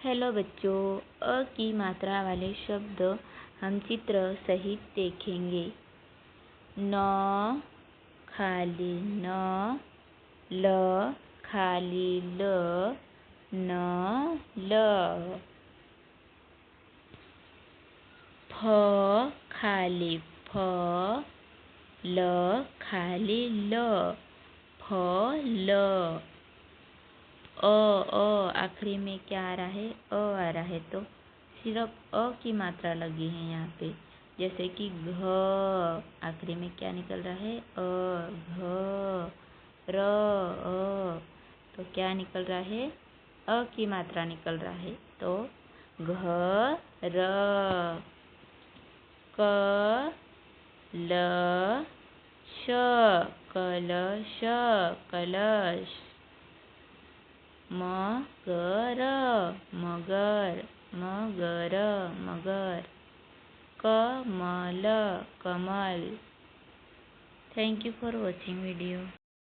Hello बच्चों, अ की मात्रा वाले शब्द हम चित्र सहित देखेंगे। न खाली न, ल खाली ल, न ल। फ खाली फ, ल खाली ल, फल। आखिरी में क्या आ रहा है? आ रहा है, तो सिर्फ की मात्रा लगी है यहाँ पे। जैसे कि घ, आखिरी में क्या निकल रहा है? घ। र, तो क्या निकल रहा है? की मात्रा निकल रहा है, तो घर। क ल श, कलश, कलश। मगर, मगर, मगर, मगर। कमल, कमल। Thank you for watching video.